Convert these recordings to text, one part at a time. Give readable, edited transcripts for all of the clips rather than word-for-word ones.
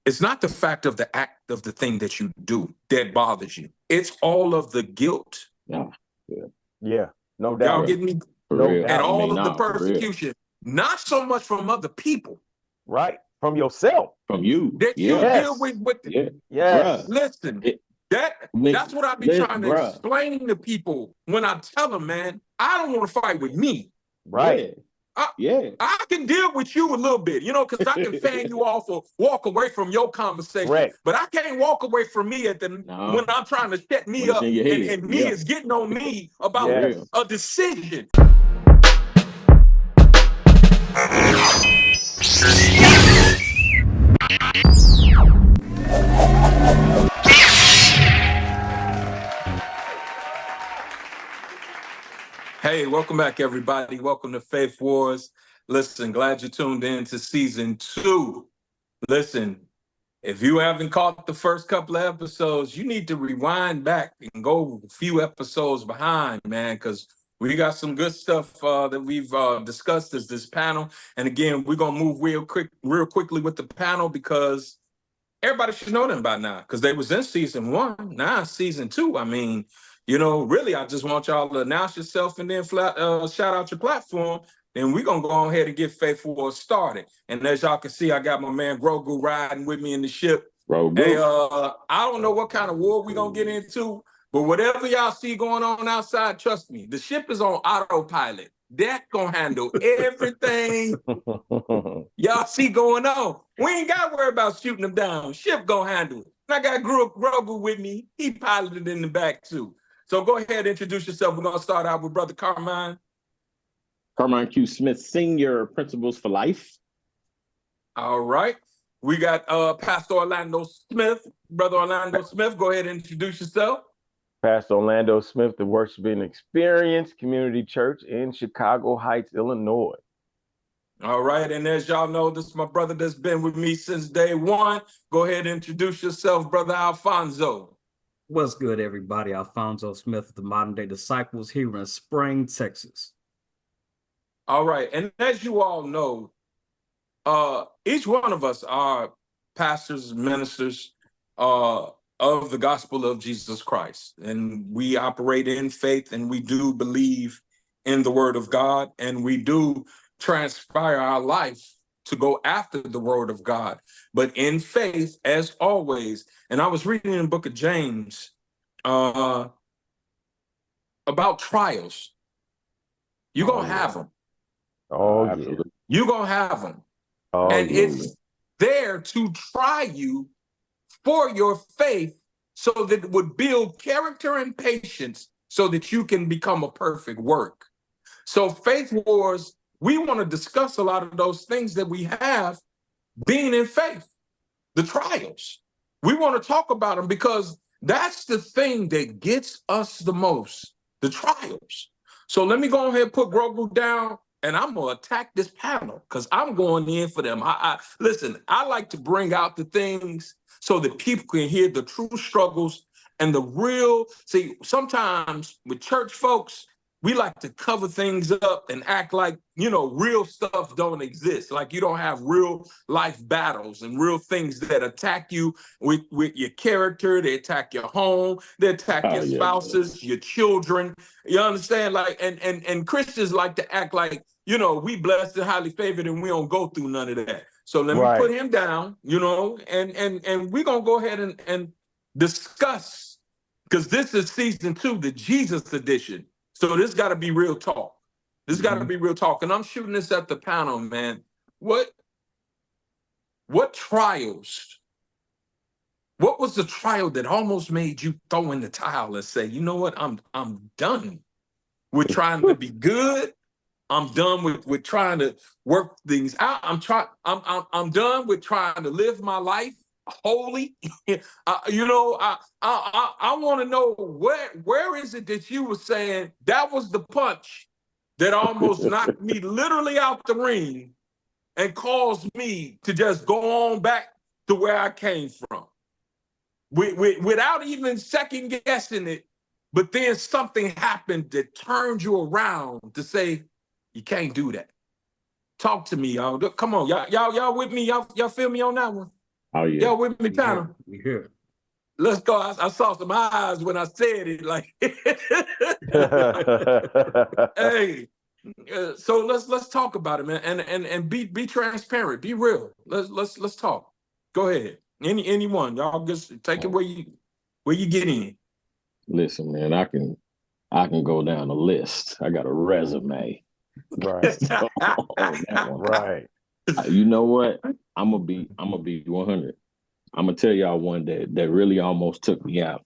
it's not the fact of the act of the thing that you do that bothers you. It's all of the guilt. Yeah. No doubt. Y'all get me? No doubt. And all of the persecution, not so much from other people. Right. From yourself. From you. That you deal with Yes. Listen, that's what I be trying to explain to people when I tell them, man, I don't want to fight with me. Right. I can deal with you a little bit, because I can fan you off or walk away from your conversation. Right. But I can't walk away from me when I'm trying to set me up and me is getting on me about a decision. Hey, welcome back, everybody. Welcome to Faith Wars. Listen, glad you tuned in to season 2. Listen, if you haven't caught the first couple of episodes, you need to rewind back and go a few episodes behind, man, because we got some good stuff that we've discussed as this panel. And again, we're going to move real quickly with the panel because everybody should know them by now because they was in season 1. Now season 2. I mean, really, I just want y'all to announce yourself and then shout out your platform. Then we're going to go ahead and get Faith Wars started. And as y'all can see, I got my man Grogu riding with me in the ship. Grogu. Hey, I don't know what kind of war we're going to get into, but whatever y'all see going on outside, trust me, the ship is on autopilot. That's going to handle everything y'all see going on. We ain't got to worry about shooting them down. Ship going to handle it. And I got Grogu with me. He piloted in the back, too. So go ahead and introduce yourself. We're going to start out with Brother Carmine. Carmine Q. Smith, Senior, Principles for Life. All right. We got Pastor Orlando Smith. Brother Orlando Smith, go ahead and introduce yourself. Pastor Orlando Smith, the Worshipping Xperience Community Church in Chicago Heights, Illinois. All right. And as y'all know, this is my brother that's been with me since day one. Go ahead and introduce yourself, Brother Alfonso. What's good, everybody? Alfonso Smith, the Modern Day Disciples here in Spring, Texas. All right. And as you all know, each one of us are pastors, ministers of the gospel of Jesus Christ. And we operate in faith and we do believe in the word of God. And we do transpire our life to go after the word of God, but in faith as always. And I was reading in the book of James about trials. You're going to have them. Oh, absolutely. You're going to have them. Oh, and it's there to try you for your faith so that it would build character and patience so that you can become a perfect work. So Faith Wars, we want to discuss a lot of those things that we have being in faith, the trials. We want to talk about them because that's the thing that gets us the most, the trials. So let me go ahead and put Grogu down and I'm going to attack this panel because I'm going in for them. Listen, I like to bring out the things so that people can hear the true struggles and the real. See, sometimes with church folks, we like to cover things up and act like, real stuff don't exist. Like you don't have real life battles and real things that attack you with your character. They attack your home. They attack your spouses, your children. You understand? Like, and Christians like to act like, we blessed and highly favored and we don't go through none of that. So let me put him down, and we're going to go ahead and discuss, because this is season 2, the Jesus edition. So this got to be real talk. This got to be real talk. And I'm shooting this at the panel, man. What trials? What was the trial that almost made you throw in the towel and say, you know what? I'm done with trying to be good. I'm done with trying to work things out. I'm done with trying to live my life holy. I want to know where is it that you were saying that was the punch that almost knocked me literally out the ring and caused me to just go on back to where I came from without even second guessing it. But then something happened that turned you around to say, you can't do that. Talk to me, y'all. Come on, y'all with me? Y'all feel me on that one? Oh yeah. Y'all with me, Tanner? We here. Let's go. I saw some eyes when I said it. Like, hey, so let's talk about it, man, and be transparent, be real. Let's talk. Go ahead. Anyone, y'all just take it where you get in. Listen, man, I can go down a list. I got a resume. Right. So, on that one. Right. You know what? I'm gonna be 100. I'm gonna tell y'all one that really almost took me out.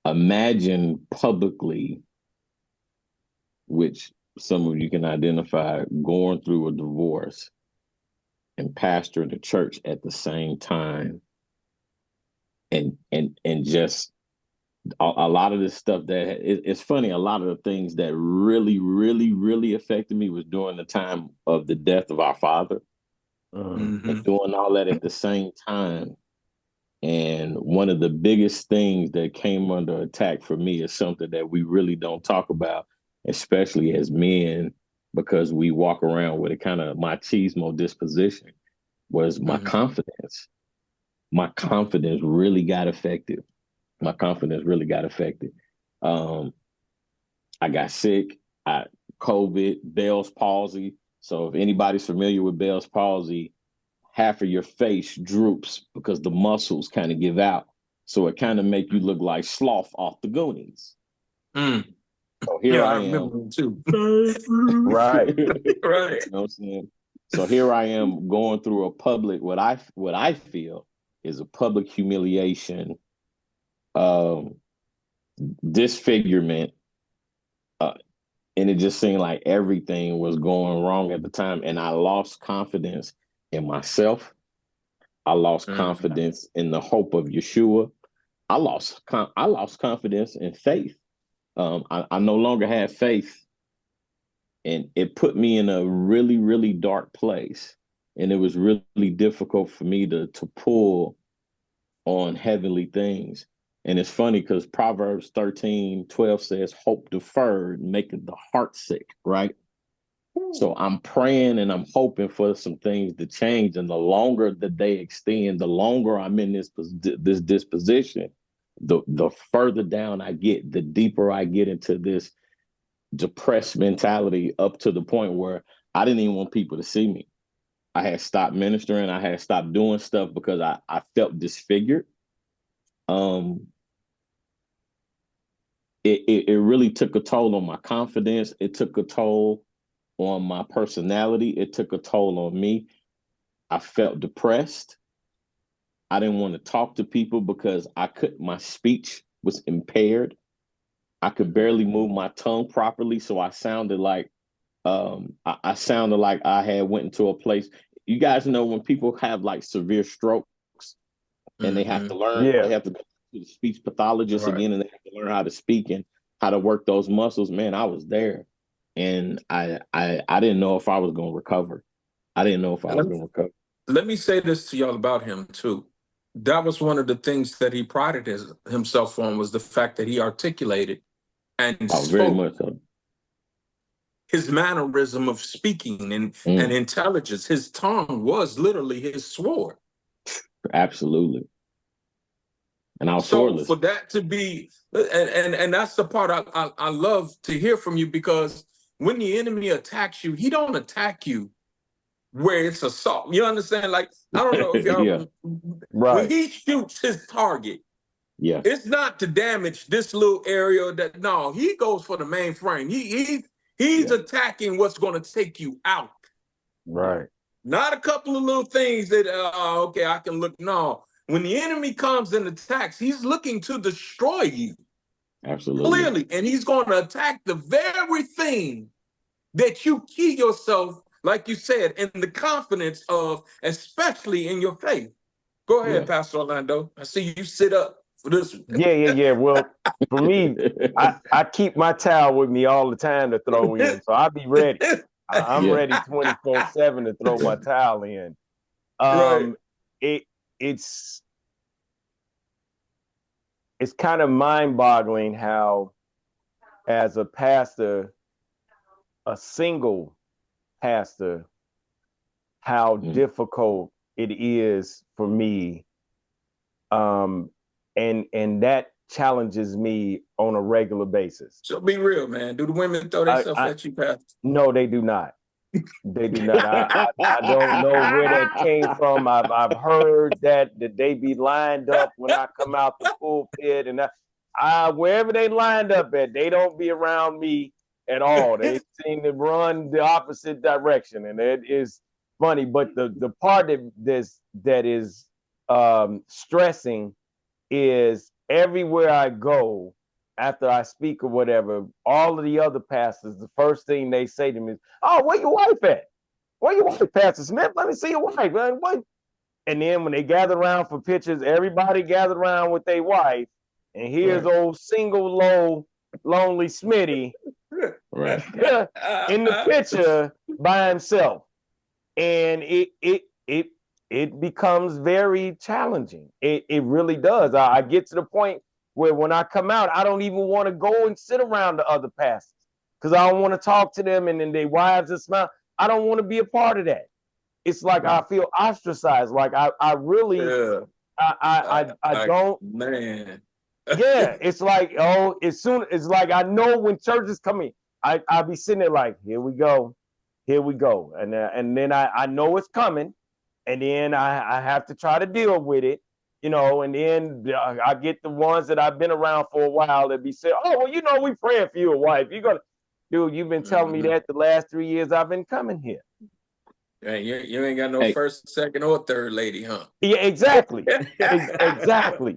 Imagine publicly, which some of you can identify, going through a divorce and pastoring the church at the same time, and just a lot of this stuff it's funny. A lot of the things that really, really, really affected me was during the time of the death of our father, and doing all that at the same time. And one of the biggest things that came under attack for me is something that we really don't talk about, especially as men, because we walk around with a kind of machismo disposition, was my confidence. My confidence really got affected. My confidence really got affected. I got sick. COVID, Bell's palsy. So if anybody's familiar with Bell's palsy, half of your face droops because the muscles kind of give out. So it kind of make you look like Sloth off the Goonies. So here I am. Remember them too. Right. Right. You know what I'm saying? So here I am going through a public, what I feel is a public humiliation, disfigurement, and it just seemed like everything was going wrong at the time, and I lost confidence in myself. I lost confidence in the hope of Yeshua. I lost confidence in faith. I no longer had faith, and it put me in a really, really dark place. And it was really difficult for me to pull on heavenly things. And it's funny because Proverbs 13:12 says, hope deferred maketh the heart sick, right? So I'm praying and I'm hoping for some things to change. And the longer that they extend, the longer I'm in this disposition, the further down I get, the deeper I get into this depressed mentality, up to the point where I didn't even want people to see me. I had stopped ministering. I had stopped doing stuff because I felt disfigured. It really took a toll on my confidence. It took a toll on my personality. It took a toll on me. I felt depressed. I didn't want to talk to people because my speech was impaired. I could barely move my tongue properly. So I sounded like, I sounded like I had went into a place. You guys know when people have like severe strokes and they have to learn, they have to go to the speech pathologist again, and they have to learn how to speak and how to work those muscles. Man, I was there. And I didn't know if I was going to recover. I didn't know if I was going to recover. Let me say this to y'all about him too. That was one of the things that he prided himself on, was the fact that he articulated and spoke. Very much so. His mannerism of speaking and intelligence, his tongue was literally his sword. Absolutely. And I was so swordless. For that to be, and that's the part I love to hear from you, because when the enemy attacks you, he don't attack you where it's assault. You understand? Like, I don't know if y'all, when he shoots his target, it's not to damage this little area. That no, he goes for the main frame. He's attacking what's going to take you out. Right. Not a couple of little things that okay, I can look. No, when the enemy comes and attacks, he's looking to destroy you. Absolutely. Clearly, and he's going to attack the very thing that you key yourself, like you said, in the confidence of, especially in your faith. Go ahead, Pastor Orlando. I see you sit up for this one. Yeah. Well, for me, I keep my towel with me all the time to throw in, so I'll be ready. I'm ready 24/7 to throw my towel in. It's kind of mind-boggling how, as a pastor, a single pastor, how difficult it is for me. And that challenges me on a regular basis. So be real, man. Do the women throw themselves at you, Pastor? No, they do not. They do not. I don't know where that came from. I've heard that they be lined up when I come out the pulpit, and I wherever they lined up at, they don't be around me at all. They seem to run the opposite direction, and it is funny. But the part that is stressing is everywhere I go after I speak or whatever, all of the other pastors, the first thing they say to me is, "Oh, where your wife at? Where your wife, Pastor Smith? Let me see your wife, man. What?" And then when they gather around for pictures, everybody gathered around with their wife, and here's old single, low, lonely Smitty Right. in the picture by himself. And it becomes very challenging. It really does. I get to the point where when I come out, I don't even want to go and sit around the other pastors because I don't want to talk to them and then their wives and smile. I don't want to be a part of that. It's like I feel ostracized. Like I really, I don't. Man. Yeah, it's like, oh, it's like I know when church is coming, I be sitting there like, here we go, and then I know it's coming, and then I have to try to deal with it, and then I get the ones that I've been around for a while that be saying, oh, well, we praying for your wife. Dude, you've been telling me that the last 3 years I've been coming here. Hey, you ain't got no first, second, or third lady, huh? Yeah, exactly. Exactly.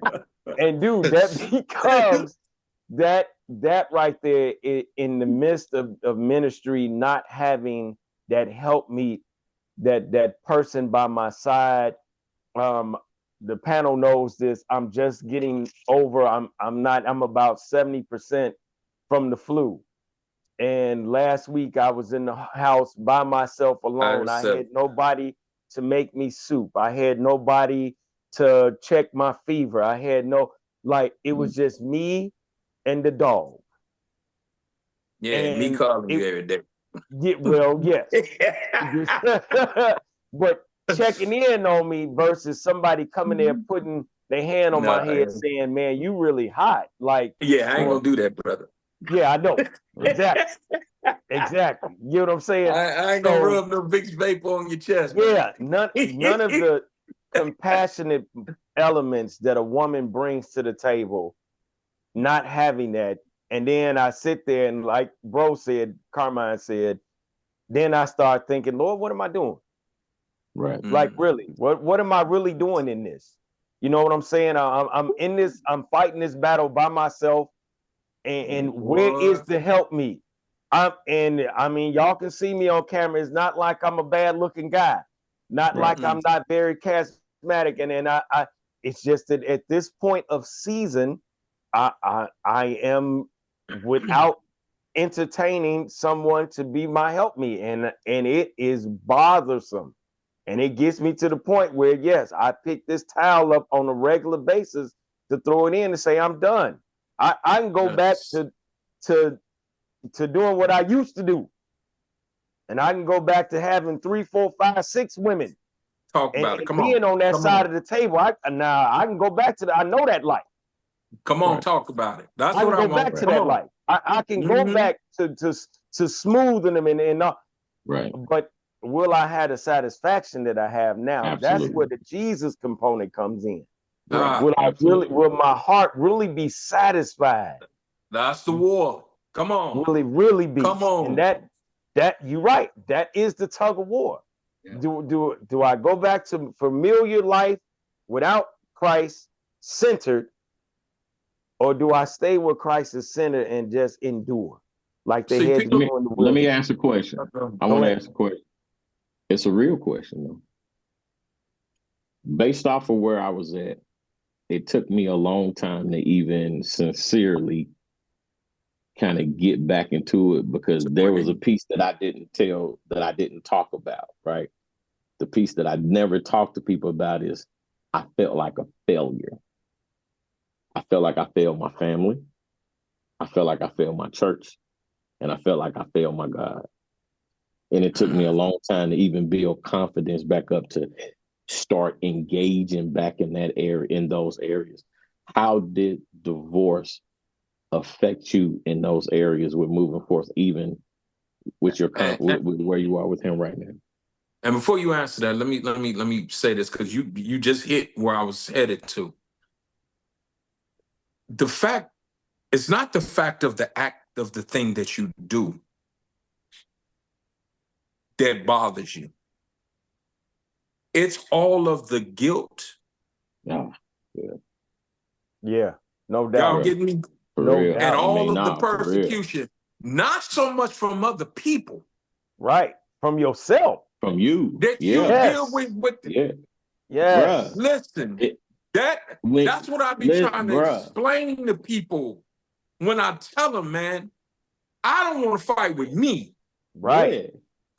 And dude, that becomes that right there in the midst of ministry, not having that help me, that person by my side. The panel knows this. I'm just getting over. I'm about 70% from the flu. And last week I was in the house by myself alone. I had nobody to make me soup. I had nobody to check my fever. I had it was just me and the dog. Yeah, and me calling you every day. Yeah, well, yes. But checking in on me versus somebody coming there putting their hand on my head saying, man, you really hot. Like, yeah, I ain't gonna do that, brother. Yeah, I know. Exactly. You know what I'm saying? I ain't gonna rub no Vicks vapor on your chest. Yeah, none of the compassionate elements that a woman brings to the table, not having that. And then I sit there and like Carmine said, then I start thinking, Lord, what am I doing? Right. Like, really, what am I really doing in this? You know what I'm saying? I'm in this, I'm fighting this battle by myself. And where is the help me? I mean, y'all can see me on camera. It's not like I'm a bad looking guy, not like I'm not very charismatic. And then it's just that at this point of season, I am without entertaining someone to be my help me, and it is bothersome, and it gets me to the point where yes, I pick this towel up on a regular basis to throw it in and say I'm done. I can go back to doing what I used to do, and I can go back to having 3, 4, 5, 6 women. Talk about it. Come being on that side of the table. I can go back to I know that life. Come on, talk about it. That's I what can I go back to that life. I can go back to smoothing them and right. But will I have the satisfaction that I have now? Absolutely. That's where the Jesus component comes in. Right. Will my heart really be satisfied? That's the war. Come on. Will it really be? Come on. And that you're right. That is the tug of war. Yeah. Do I go back to familiar life without Christ centered, or do I stay where Christ is centered and just endure like they had to do in the world? Let me ask a question. I want to ask a question. It's a real question though. Based off of where I was at, it took me a long time to even sincerely kind of get back into it, because there was a piece that I didn't talk about, right? The piece that I never talked to people about is I felt like a failure. I felt like I failed my family. I felt like I failed my church. And I felt like I failed my God. And it took me a long time to even build confidence back up to start engaging back in that area, in those areas. How did divorce affect you in those areas with moving forth, even with your with where you are with him right now? And before you answer that, let me say this, because you just hit where I was headed to. The fact, it's not the fact of the act of the thing that you do that bothers you. It's all of the guilt. Yeah. Yeah, no doubt. Y'all getting me? For No real. doubt. And all of the for real. persecution, not so much from other people, Right. From yourself. From you. that you deal with. Yeah. Yes. Bruh. Listen, that's what I be trying to explain to people when I tell them, man, I don't want to fight with me. Right.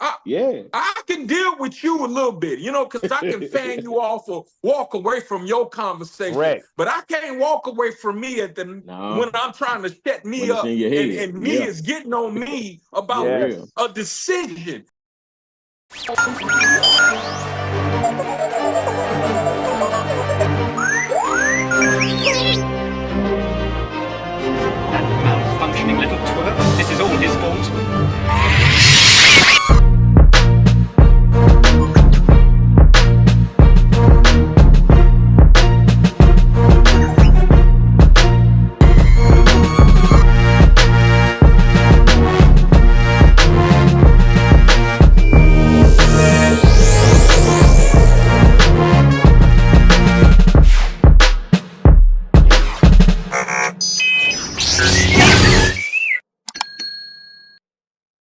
I can deal with you a little bit, you know, because I can fan you off or walk away from your conversation. Right. But I can't walk away from me when I'm trying to set me up and me is getting on me about a decision.